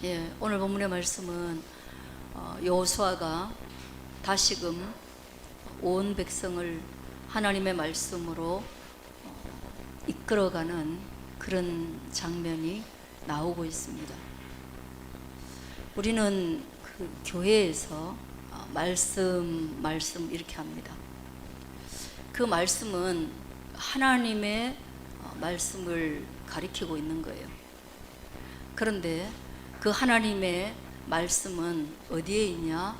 예, 오늘 본문의 말씀은 여호수아가 다시금 온 백성을 하나님의 말씀으로 이끌어가는 그런 장면이 나오고 있습니다. 우리는 그 교회에서 말씀 이렇게 합니다. 그 말씀은 하나님의 말씀을 가리키고 있는 거예요. 그런데 그 하나님의 말씀은 어디에 있냐?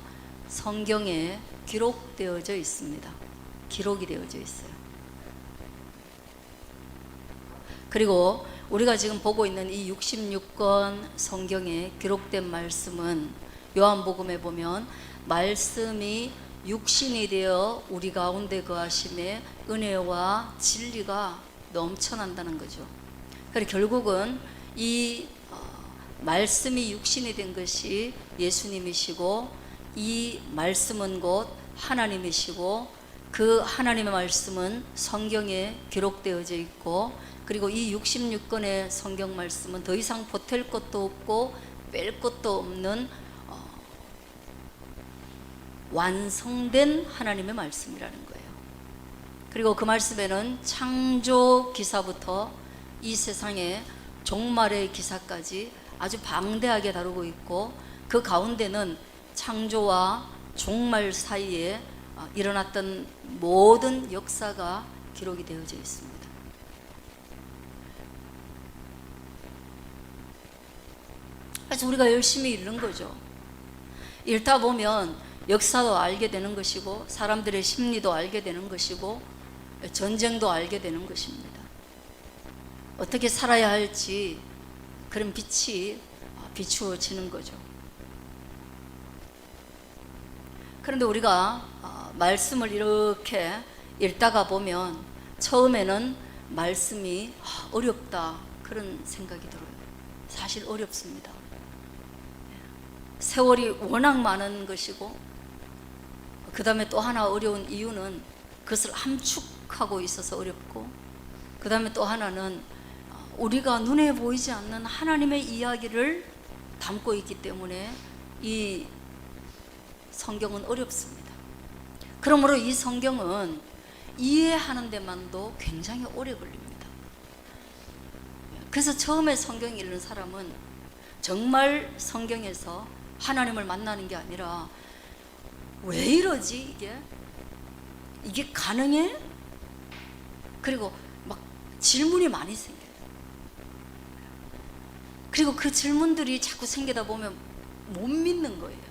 성경에 기록되어져 있습니다. 기록이 되어져 있어요. 그리고 우리가 지금 보고 있는 이 66권 성경에 기록된 말씀은 요한복음에 보면 말씀이 육신이 되어 우리 가운데 거하심에 은혜와 진리가 넘쳐난다는 거죠. 그래서 결국은 이 말씀이 육신이 된 것이 예수님이시고, 이 말씀은 곧 하나님이시고, 그 하나님의 말씀은 성경에 기록되어져 있고, 그리고 이 66권의 성경 말씀은 더 이상 보탤 것도 없고 뺄 것도 없는 완성된 하나님의 말씀이라는 거예요. 그리고 그 말씀에는 창조 기사부터 이 세상의 종말의 기사까지 아주 방대하게 다루고 있고, 그 가운데는 창조와 종말 사이에 일어났던 모든 역사가 기록이 되어져 있습니다. 그래서 우리가 열심히 읽는 거죠. 읽다 보면 역사도 알게 되는 것이고, 사람들의 심리도 알게 되는 것이고, 전쟁도 알게 되는 것입니다. 어떻게 살아야 할지 그런 빛이 비추어지는 거죠. 그런데 우리가 말씀을 이렇게 읽다가 보면 처음에는 말씀이 어렵다 그런 생각이 들어요. 사실 어렵습니다. 세월이 워낙 많은 것이고, 그 다음에 또 하나 어려운 이유는 그것을 함축하고 있어서 어렵고, 그 다음에 또 하나는 우리가 눈에 보이지 않는 하나님의 이야기를 담고 있기 때문에 이 성경은 어렵습니다. 그러므로 이 성경은 이해하는 데만도 굉장히 오래 걸립니다. 그래서 처음에 성경 읽는 사람은 정말 성경에서 하나님을 만나는 게 아니라 왜 이러지 이게 가능해? 그리고 막 질문이 많이 생겨요. 그리고 그 질문들이 자꾸 생기다 보면 못 믿는 거예요.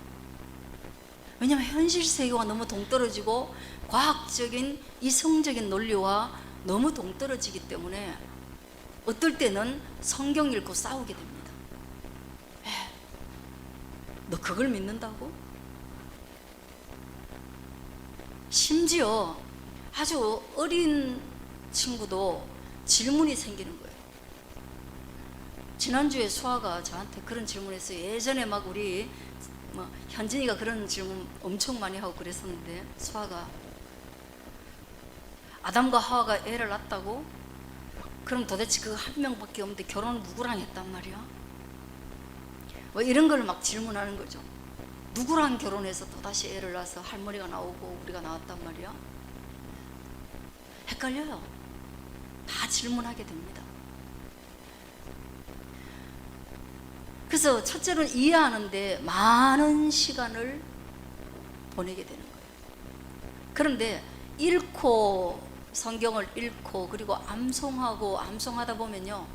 왜냐하면 현실 세계와 너무 동떨어지고 과학적인 이성적인 논리와 너무 동떨어지기 때문에 어떨 때는 성경 읽고 싸우게 됩니다. 너 그걸 믿는다고? 심지어 아주 어린 친구도 질문이 생기는 거예요. 지난주에 수아가 저한테 그런 질문했어요. 예전에 막 우리 현진이가 그런 질문 엄청 많이 하고 그랬었는데, 수아가 아담과 하와가 애를 낳았다고? 그럼 도대체 그 한 명밖에 없는데 결혼을 누구랑 했단 말이야? 뭐 이런 걸 막 질문하는 거죠. 누구랑 결혼해서 또다시 애를 낳아서 할머니가 나오고 우리가 나왔단 말이야? 헷갈려요. 다 질문하게 됩니다. 그래서 첫째로는 이해하는데 많은 시간을 보내게 되는 거예요. 그런데 성경을 읽고 그리고 암송하다 보면요,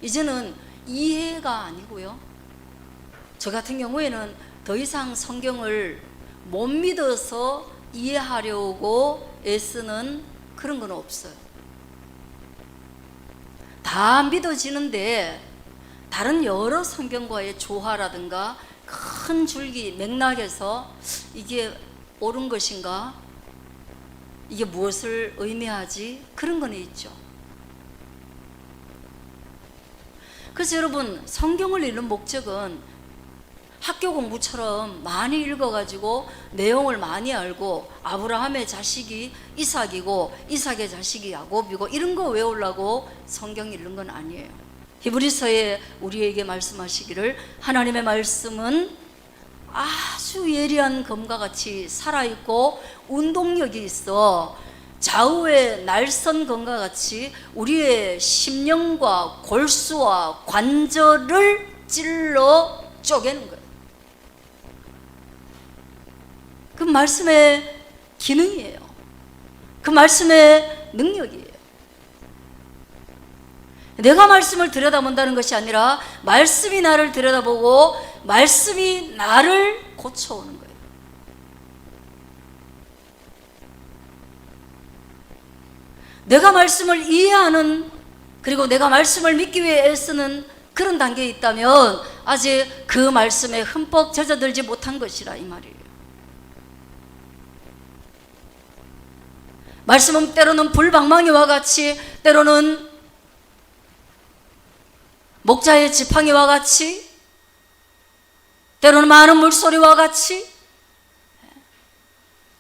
이제는 이해가 아니고요, 저 같은 경우에는 더 이상 성경을 못 믿어서 이해하려고 애쓰는 그런 건 없어요. 다 믿어지는데 다른 여러 성경과의 조화라든가 큰 줄기 맥락에서 이게 옳은 것인가, 이게 무엇을 의미하지, 그런 건 있죠. 그래서 여러분, 성경을 읽는 목적은 학교 공부처럼 많이 읽어가지고 내용을 많이 알고, 아브라함의 자식이 이삭이고 이삭의 자식이 야곱이고 이런 거 외우려고 성경 읽는 건 아니에요. 히브리서에 우리에게 말씀하시기를 하나님의 말씀은 아주 예리한 검과 같이 살아있고 운동력이 있어 좌우의 날선 검과 같이 우리의 심령과 골수와 관절을 찔러 쪼개는 거예요. 그 말씀의 기능이에요. 그 말씀의 능력이에요. 내가 말씀을 들여다본다는 것이 아니라 말씀이 나를 들여다보고 말씀이 나를 고쳐오는 거예요. 내가 말씀을 이해하는, 그리고 내가 말씀을 믿기 위해 애쓰는 그런 단계에 있다면 아직 그 말씀에 흠뻑 젖어들지 못한 것이라 이 말이에요. 말씀은 때로는 불방망이와 같이, 때로는 목자의 지팡이와 같이, 때로는 많은 물소리와 같이,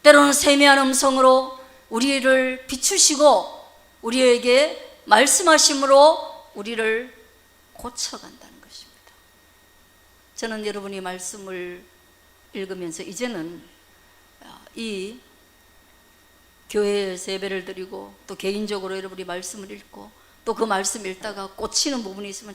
때로는 세미한 음성으로 우리를 비추시고 우리에게 말씀하심으로 우리를 고쳐간다는 것입니다. 저는 여러분이 말씀을 읽으면서 이제는 이 교회에서 예배를 드리고 또 개인적으로 여러분이 말씀을 읽고 또 그 말씀 읽다가 꽂히는 부분이 있으면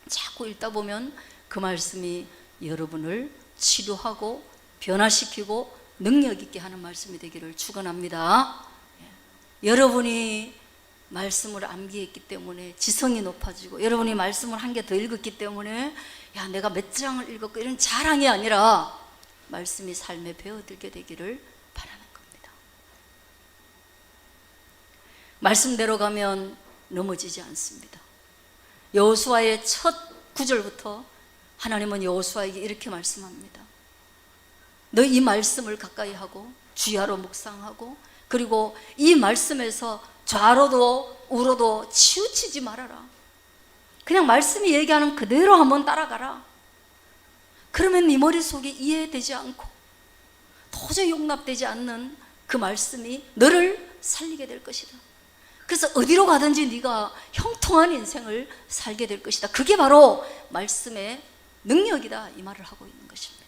자꾸 읽다 보면 그 말씀이 여러분을 치료하고 변화시키고 능력 있게 하는 말씀이 되기를 축원합니다. 여러분이 말씀을 암기했기 때문에 지성이 높아지고, 여러분이 말씀을 한 개 더 읽었기 때문에 야 내가 몇 장을 읽었고 이런 자랑이 아니라 말씀이 삶에 배어들게 되기를 바라는 겁니다. 말씀대로 가면 넘어지지 않습니다. 여호수아의 첫 구절부터 하나님은 여호수아에게 이렇게 말씀합니다. 너 이 말씀을 가까이 하고 주야로 묵상하고, 그리고 이 말씀에서 좌로도 우로도 치우치지 말아라. 그냥 말씀이 얘기하는 그대로 한번 따라가라. 그러면 네 머릿속에 이해되지 않고 도저히 용납되지 않는 그 말씀이 너를 살리게 될 것이다. 그래서 어디로 가든지 네가 형통한 인생을 살게 될 것이다. 그게 바로 말씀의 능력이다, 이 말을 하고 있는 것입니다.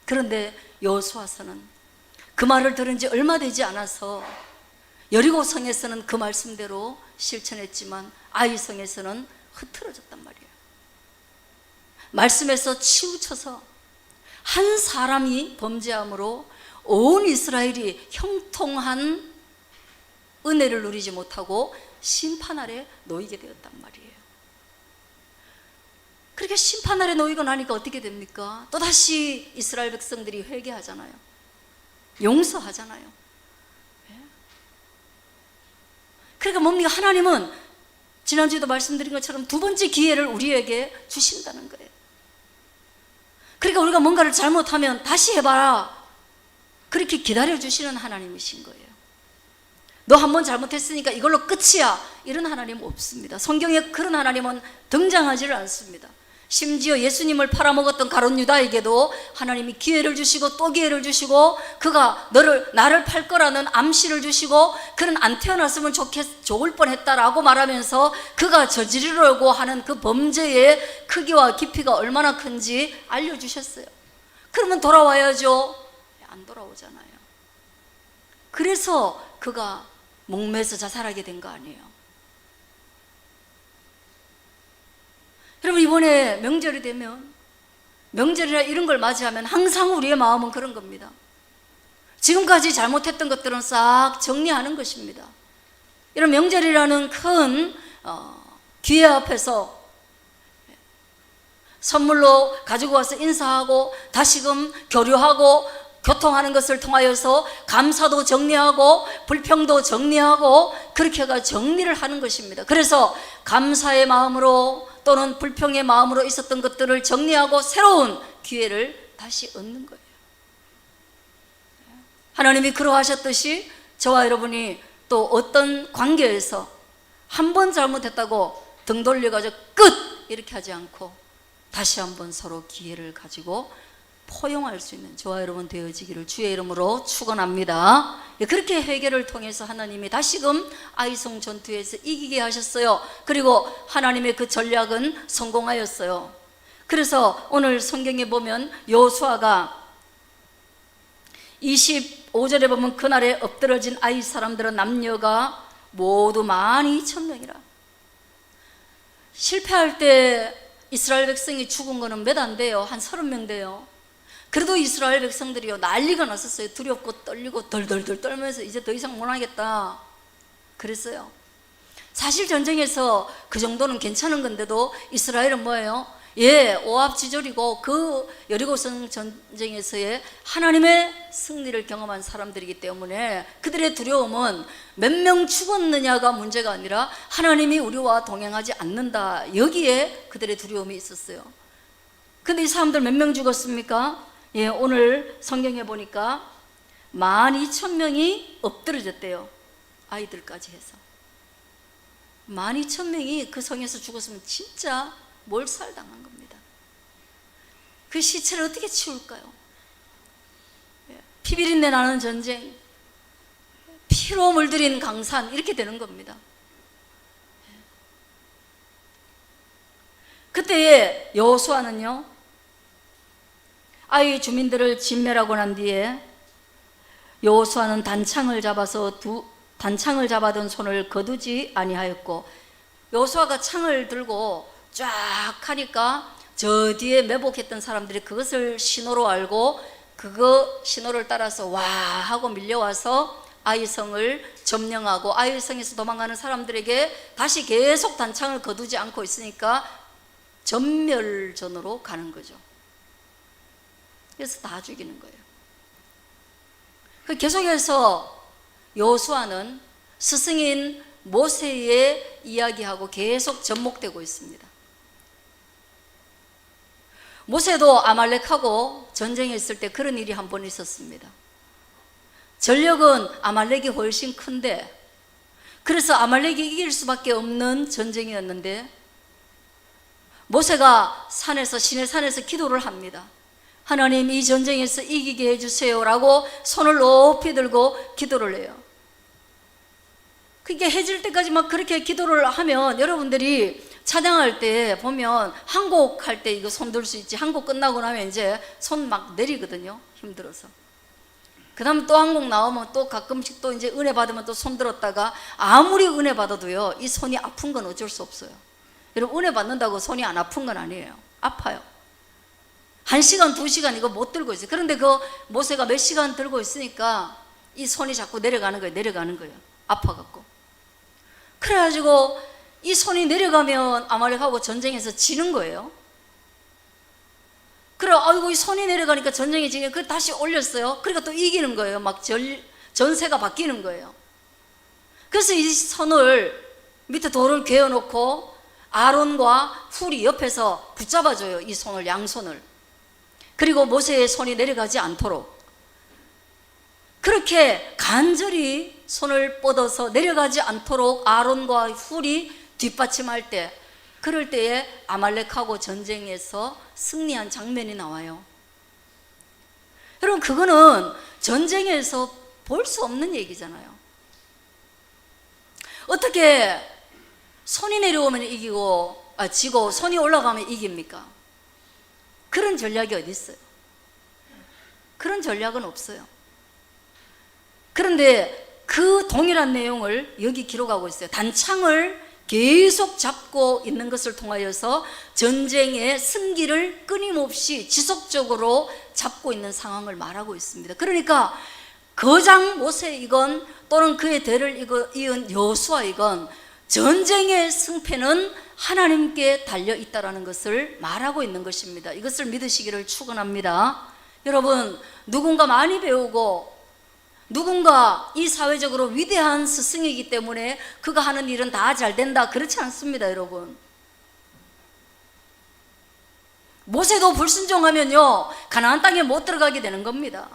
그런데 여호수아서는 그 말을 들은 지 얼마 되지 않아서 여리고 성에서는 그 말씀대로 실천했지만 아이 성에서는 흐트러졌단 말이에요. 말씀에서 치우쳐서 한 사람이 범죄함으로 온 이스라엘이 형통한 은혜를 누리지 못하고 심판 아래 놓이게 되었단 말이에요. 그렇게 심판 아래 놓이고 나니까 어떻게 됩니까? 또다시 이스라엘 백성들이 회개하잖아요. 용서하잖아요. 그러니까 뭡니까? 하나님은 지난주에도 말씀드린 것처럼 두 번째 기회를 우리에게 주신다는 거예요. 그러니까 우리가 뭔가를 잘못하면 다시 해봐라, 그렇게 기다려주시는 하나님이신 거예요. 너 한 번 잘못했으니까 이걸로 끝이야, 이런 하나님 없습니다. 성경에 그런 하나님은 등장하지를 않습니다. 심지어 예수님을 팔아먹었던 가룟 유다에게도 하나님이 기회를 주시고 또 기회를 주시고, 그가 나를 팔 거라는 암시를 주시고, 그는 안 태어났으면 좋을 뻔했다라고 말하면서 그가 저지르려고 하는 그 범죄의 크기와 깊이가 얼마나 큰지 알려주셨어요. 그러면 돌아와야죠. 안 돌아오잖아요. 그래서 그가 목매서 자살하게 된 거 아니에요. 여러분, 이번에 명절이 되면, 명절이나 이런 걸 맞이하면 항상 우리의 마음은 그런 겁니다. 지금까지 잘못했던 것들은 싹 정리하는 것입니다. 이런 명절이라는 큰 기회 앞에서 선물로 가지고 와서 인사하고 다시금 교류하고 교통하는 것을 통하여서 감사도 정리하고 불평도 정리하고, 그렇게 해가 정리를 하는 것입니다. 그래서 감사의 마음으로 또는 불평의 마음으로 있었던 것들을 정리하고 새로운 기회를 다시 얻는 거예요. 하나님이 그러하셨듯이 저와 여러분이 또 어떤 관계에서 한 번 잘못했다고 등 돌려가지고 끝! 이렇게 하지 않고 다시 한번 서로 기회를 가지고 포용할 수 있는 저와 여러분 되어지기를 주의 이름으로 축원합니다. 그렇게 회개를 통해서 하나님이 다시금 아이성 전투에서 이기게 하셨어요. 그리고 하나님의 그 전략은 성공하였어요. 그래서 오늘 성경에 보면 여호수아가 25절에 보면 그날에 엎드러진 아이 사람들은 남녀가 모두 12,000명이라. 실패할 때 이스라엘 백성이 죽은 거는 몇 안 돼요. 한 30명 돼요. 그래도 이스라엘 백성들이요 난리가 났었어요. 두렵고 떨리고 덜덜덜 떨면서 이제 더 이상 못하겠다 그랬어요. 사실 전쟁에서 그 정도는 괜찮은 건데도 이스라엘은 뭐예요? 오합지졸이고 그 여리고성 전쟁에서의 하나님의 승리를 경험한 사람들이기 때문에 그들의 두려움은 몇 명 죽었느냐가 문제가 아니라 하나님이 우리와 동행하지 않는다, 여기에 그들의 두려움이 있었어요. 근데 이 사람들 몇 명 죽었습니까? 오늘 성경에 보니까 12,000명이 엎드러졌대요. 아이들까지 해서 12,000명이 그 성에서 죽었으면 진짜 몰살당한 겁니다. 그 시체를 어떻게 치울까요? 피비린내 나는 전쟁, 피로 물들인 강산, 이렇게 되는 겁니다. 그때에 여호수아는요 아이 주민들을 진멸하고 난 뒤에 여호수아는 단창을 잡아둔 손을 거두지 아니하였고, 여호수아가 창을 들고 쫙 하니까 저 뒤에 매복했던 사람들이 그것을 신호로 알고 그거 신호를 따라서 와 하고 밀려와서 아이성을 점령하고 아이성에서 도망가는 사람들에게 다시 계속 단창을 거두지 않고 있으니까 전멸전으로 가는 거죠. 그래서 다 죽이는 거예요. 계속해서 여호수아는 스승인 모세의 이야기하고 계속 접목되고 있습니다. 모세도 아말렉하고 전쟁했을 때 그런 일이 한 번 있었습니다. 전력은 아말렉이 훨씬 큰데, 그래서 아말렉이 이길 수밖에 없는 전쟁이었는데 모세가 시내 산에서 기도를 합니다. 하나님, 이 전쟁에서 이기게 해주세요 라고 손을 높이 들고 기도를 해요. 그게 해질 때까지 막 그렇게 기도를 하면, 여러분들이 찬양할 때 보면 한 곡 할 때 이거 손 들 수 있지, 한 곡 끝나고 나면 이제 손 막 내리거든요, 힘들어서. 그 다음에 또 한 곡 나오면 또 가끔씩 또 이제 은혜 받으면 또 손 들었다가, 아무리 은혜 받아도요 이 손이 아픈 건 어쩔 수 없어요. 여러분, 은혜 받는다고 손이 안 아픈 건 아니에요. 아파요. 1시간, 2시간 이거 못 들고 있어요. 그런데 그 모세가 몇 시간 들고 있으니까 이 손이 자꾸 내려가는 거예요. 아파갖고. 그래가지고 이 손이 내려가면 아말렉하고 전쟁에서 지는 거예요. 그래, 아이고, 이 손이 내려가니까 전쟁이 지니까 그 다시 올렸어요. 그러니까 또 이기는 거예요. 막 전세가 바뀌는 거예요. 그래서 이 손을 밑에 돌을 괴어놓고 아론과 훌이 옆에서 붙잡아줘요. 이 손을, 양손을. 그리고 모세의 손이 내려가지 않도록 그렇게 간절히 손을 뻗어서 내려가지 않도록 아론과 훌이 뒷받침할 때, 그럴 때에 아말렉하고 전쟁에서 승리한 장면이 나와요. 여러분, 그거는 전쟁에서 볼 수 없는 얘기잖아요. 어떻게 손이 내려오면 지고 손이 올라가면 이깁니까? 그런 전략이 어디 있어요? 그런 전략은 없어요. 그런데 그 동일한 내용을 여기 기록하고 있어요. 단창을 계속 잡고 있는 것을 통하여서 전쟁의 승기를 끊임없이 지속적으로 잡고 있는 상황을 말하고 있습니다. 그러니까 거장 모세이건 또는 그의 대를 이은 여호수아이건 전쟁의 승패는 하나님께 달려있다라는 것을 말하고 있는 것입니다. 이것을 믿으시기를 축원합니다. 여러분, 누군가 많이 배우고 누군가 이 사회적으로 위대한 스승이기 때문에 그가 하는 일은 다 잘 된다, 그렇지 않습니다. 여러분, 모세도 불순종하면요 가나안 땅에 못 들어가게 되는 겁니다.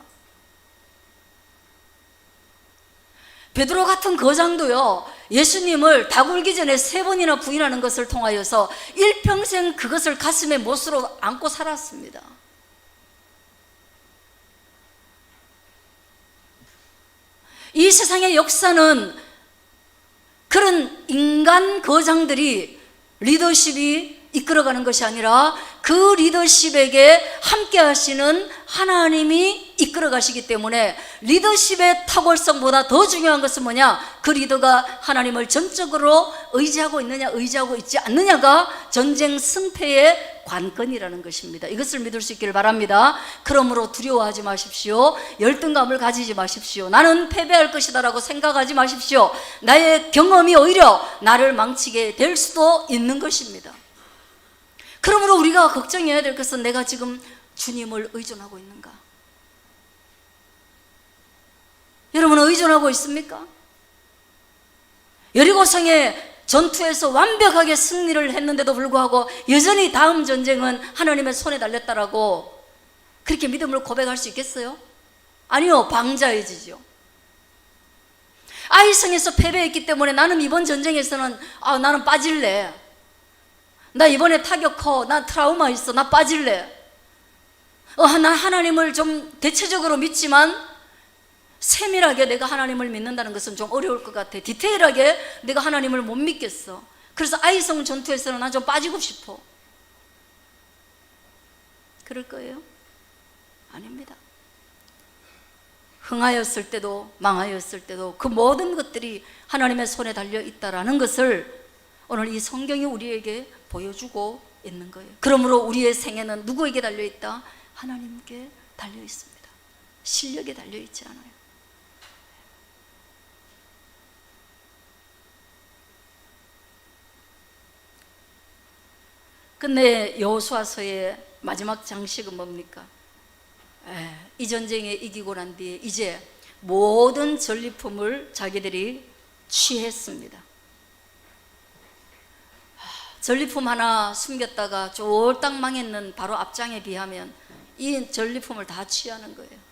베드로 같은 거장도요 예수님을 다 굴기 전에 3번이나 부인하는 것을 통하여서 일평생 그것을 가슴에 못으로 안고 살았습니다. 이 세상의 역사는 그런 인간 거장들이 리더십이 이끌어가는 것이 아니라 그 리더십에게 함께 하시는 하나님이 이끌어 가시기 때문에 리더십의 탁월성보다 더 중요한 것은 뭐냐? 그 리더가 하나님을 전적으로 의지하고 있느냐, 의지하고 있지 않느냐가 전쟁 승패의 관건이라는 것입니다. 이것을 믿을 수 있기를 바랍니다. 그러므로 두려워하지 마십시오. 열등감을 가지지 마십시오. 나는 패배할 것이다 라고 생각하지 마십시오. 나의 경험이 오히려 나를 망치게 될 수도 있는 것입니다. 그러므로 우리가 걱정해야 될 것은 내가 지금 주님을 의존하고 있는가? 여러분은 의존하고 있습니까? 여리고성의 전투에서 완벽하게 승리를 했는데도 불구하고 여전히 다음 전쟁은 하나님의 손에 달렸다라고 그렇게 믿음을 고백할 수 있겠어요? 아니요, 방자해지죠. 아이성에서 패배했기 때문에 나는 이번 전쟁에서는 나는 빠질래. 나 이번에 타격 커. 나 트라우마 있어. 나 빠질래. 나 하나님을 좀 대체적으로 믿지만 세밀하게 내가 하나님을 믿는다는 것은 좀 어려울 것 같아. 디테일하게 내가 하나님을 못 믿겠어. 그래서 아이성 전투에서는 나 좀 빠지고 싶어. 그럴 거예요? 아닙니다. 흥하였을 때도 망하였을 때도 그 모든 것들이 하나님의 손에 달려 있다라는 것을 오늘 이 성경이 우리에게 보여주고 있는 거예요. 그러므로 우리의 생애는 누구에게 달려 있다? 하나님께 달려 있습니다. 실력에 달려 있지 않아요. 근데 여호수아서의 마지막 장식은 뭡니까? 이 전쟁에 이기고 난 뒤에 이제 모든 전리품을 자기들이 취했습니다. 전리품 하나 숨겼다가 쫄딱 망했는 바로 앞장에 비하면 이 전리품을 다 취하는 거예요.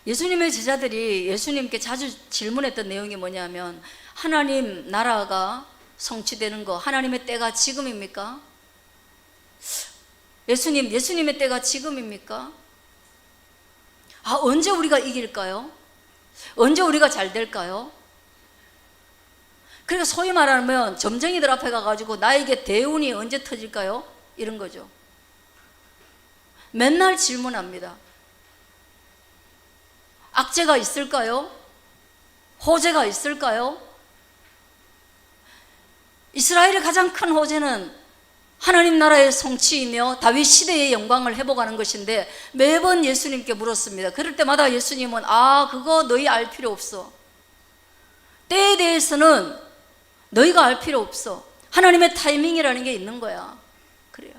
예수님의 제자들이 예수님께 자주 질문했던 내용이 뭐냐면 하나님 나라가 성취되는 거 하나님의 때가 지금입니까? 예수님의 때가 지금입니까? 언제 우리가 이길까요? 언제 우리가 잘 될까요? 그러니까 소위 말하면 점쟁이들 앞에 가가지고 나에게 대운이 언제 터질까요? 이런 거죠. 맨날 질문합니다. 악재가 있을까요? 호재가 있을까요? 이스라엘의 가장 큰 호재는 하나님 나라의 성취이며 다윗 시대의 영광을 회복하는 것인데 매번 예수님께 물었습니다. 그럴 때마다 예수님은 그거 너희 알 필요 없어. 때에 대해서는 너희가 알 필요 없어. 하나님의 타이밍이라는 게 있는 거야. 그래요.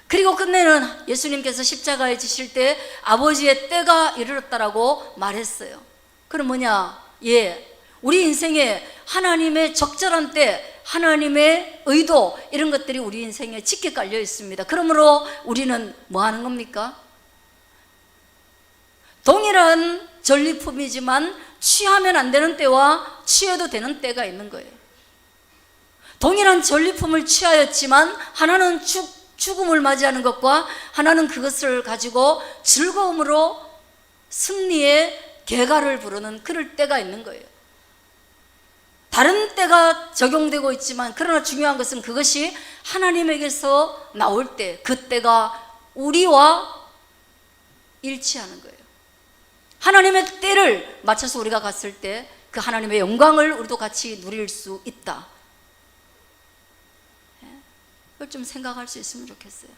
그리고 끝내는 예수님께서 십자가에 지실 때 아버지의 때가 이르렀다라고 말했어요. 그럼 뭐냐? 우리 인생에 하나님의 적절한 때, 하나님의 의도 이런 것들이 우리 인생에 짙게 깔려 있습니다. 그러므로 우리는 뭐 하는 겁니까? 동일한 전리품이지만 취하면 안 되는 때와 취해도 되는 때가 있는 거예요. 동일한 전리품을 취하였지만 하나는 죽음을 맞이하는 것과 하나는 그것을 가지고 즐거움으로 승리의 개가를 부르는 그럴 때가 있는 거예요. 다른 때가 적용되고 있지만 그러나 중요한 것은 그것이 하나님에게서 나올 때 그 때가 우리와 일치하는 거예요. 하나님의 때를 맞춰서 우리가 갔을 때 그 하나님의 영광을 우리도 같이 누릴 수 있다. 그걸 좀 생각할 수 있으면 좋겠어요.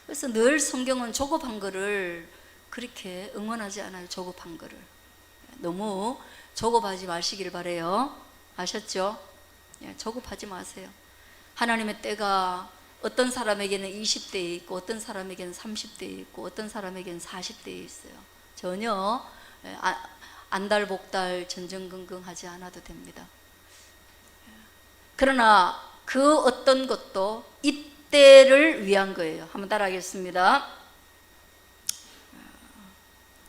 그래서 늘 성경은 조급한 거를 그렇게 응원하지 않아요. 조급한 거를 너무 조급하지 마시길 바래요. 아셨죠? 조급하지 마세요. 하나님의 때가 어떤 사람에게는 20대에 있고 어떤 사람에게는 30대에 있고 어떤 사람에게는 40대에 있어요. 전혀 안달복달 전전긍긍하지 않아도 됩니다. 그러나 그 어떤 것도 이때를 위한 거예요. 한번 따라하겠습니다.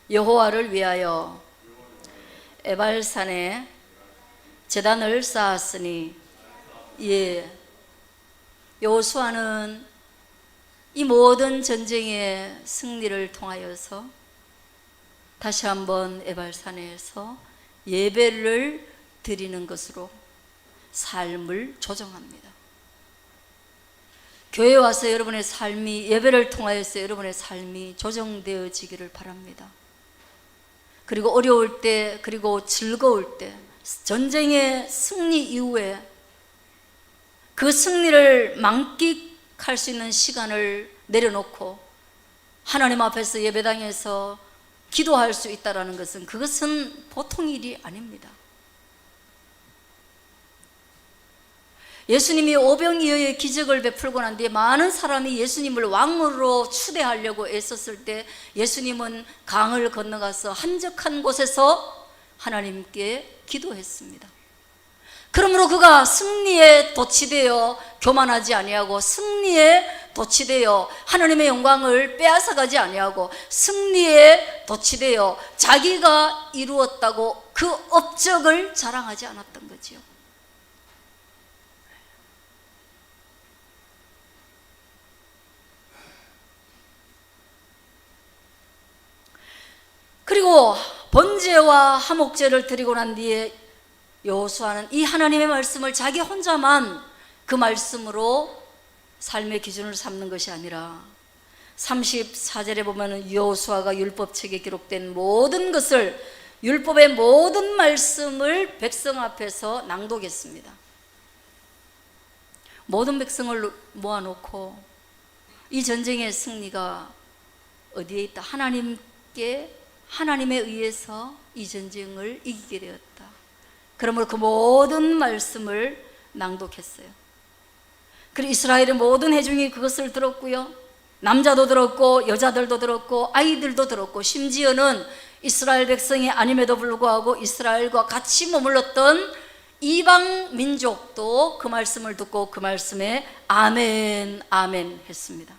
여호와를 위하여 에발산에 제단을 쌓았으니 여호수아는 이 모든 전쟁의 승리를 통하여서 다시 한번 에발산에서 예배를 드리는 것으로 삶을 조정합니다. 교회에 와서 여러분의 삶이, 예배를 통하여서 여러분의 삶이 조정되어지기를 바랍니다. 그리고 어려울 때, 그리고 즐거울 때, 전쟁의 승리 이후에 그 승리를 만끽할 수 있는 시간을 내려놓고 하나님 앞에서 예배당에서 기도할 수 있다는 것은, 그것은 보통 일이 아닙니다. 예수님이 오병이어의 기적을 베풀고 난 뒤에 많은 사람이 예수님을 왕으로 추대하려고 애썼을 때 예수님은 강을 건너가서 한적한 곳에서 하나님께 기도했습니다. 그러므로 그가 승리에 도취되어 교만하지 아니하고, 승리에 도취되어 하나님의 영광을 빼앗아가지 아니하고, 승리에 도취되어 자기가 이루었다고 그 업적을 자랑하지 않았던 거지요. 그리고 번제와 화목제를 드리고 난 뒤에 여호수아는 이 하나님의 말씀을 자기 혼자만 그 말씀으로 삶의 기준을 삼는 것이 아니라 34절에 보면 여호수아가 율법책에 기록된 모든 것을, 율법의 모든 말씀을 백성 앞에서 낭독했습니다. 모든 백성을 모아놓고 이 전쟁의 승리가 어디에 있다? 하나님에 의해서 이 전쟁을 이기게 되었다. 그러므로 그 모든 말씀을 낭독했어요. 그리고 이스라엘의 모든 회중이 그것을 들었고요, 남자도 들었고 여자들도 들었고 아이들도 들었고, 심지어는 이스라엘 백성이 아님에도 불구하고 이스라엘과 같이 머물렀던 이방 민족도 그 말씀을 듣고 그 말씀에 아멘 아멘 했습니다.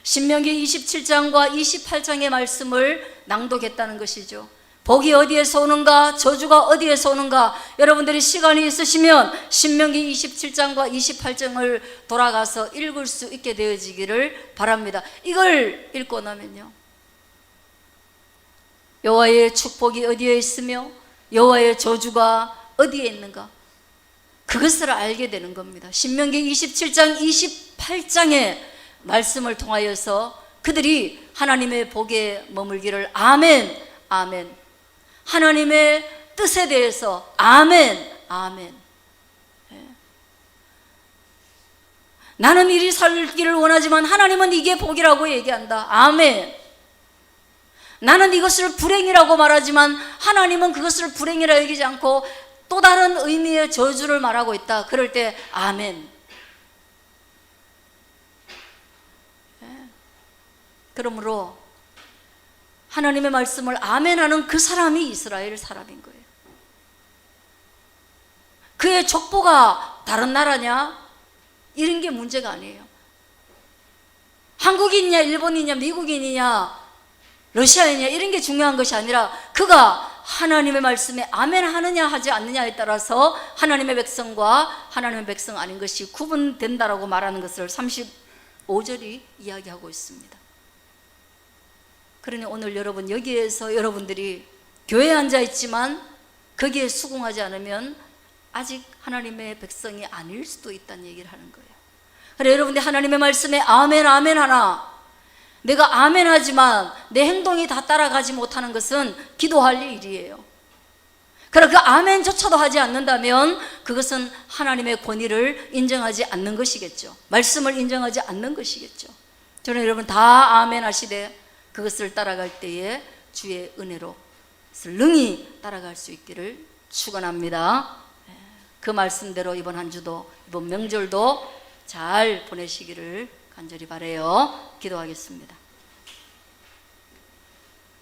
신명기 27장과 28장의 말씀을 낭독했다는 것이죠. 복이 어디에서 오는가, 저주가 어디에서 오는가, 여러분들이 시간이 있으시면 신명기 27장과 28장을 돌아가서 읽을 수 있게 되어지기를 바랍니다. 이걸 읽고 나면요, 여호와의 축복이 어디에 있으며 여호와의 저주가 어디에 있는가, 그것을 알게 되는 겁니다. 신명기 27장 28장의 말씀을 통하여서 그들이 하나님의 복에 머물기를 아멘 아멘, 하나님의 뜻에 대해서 아멘 아멘, 나는 이리 살기를 원하지만 하나님은 이게 복이라고 얘기한다, 아멘. 나는 이것을 불행이라고 말하지만 하나님은 그것을 불행이라 여기지 않고 또 다른 의미의 저주를 말하고 있다. 그럴 때 아멘. 그러므로 하나님의 말씀을 아멘하는 그 사람이 이스라엘 사람인 거예요. 그의 족보가 다른 나라냐, 이런 게 문제가 아니에요. 한국인이냐 일본이냐 미국인이냐 러시아이냐 이런 게 중요한 것이 아니라 그가 하나님의 말씀에 아멘 하느냐 하지 않느냐에 따라서 하나님의 백성과 하나님의 백성 아닌 것이 구분된다라고 말하는 것을 35절이 이야기하고 있습니다. 그러니 오늘 여러분, 여기에서 여러분들이 교회에 앉아 있지만 거기에 수긍하지 않으면 아직 하나님의 백성이 아닐 수도 있다는 얘기를 하는 거예요. 그래, 여러분들 하나님의 말씀에 아멘 아멘 하나, 내가 아멘 하지만 내 행동이 다 따라가지 못하는 것은 기도할 일이에요. 그러나 그 아멘조차도 하지 않는다면 그것은 하나님의 권위를 인정하지 않는 것이겠죠. 말씀을 인정하지 않는 것이겠죠. 저는 여러분 다 아멘 하시되 그것을 따라갈 때에 주의 은혜로 능히 따라갈 수 있기를 축원합니다. 그 말씀대로 이번 한 주도, 이번 명절도 잘 보내시기를 간절히 바라요. 기도하겠습니다.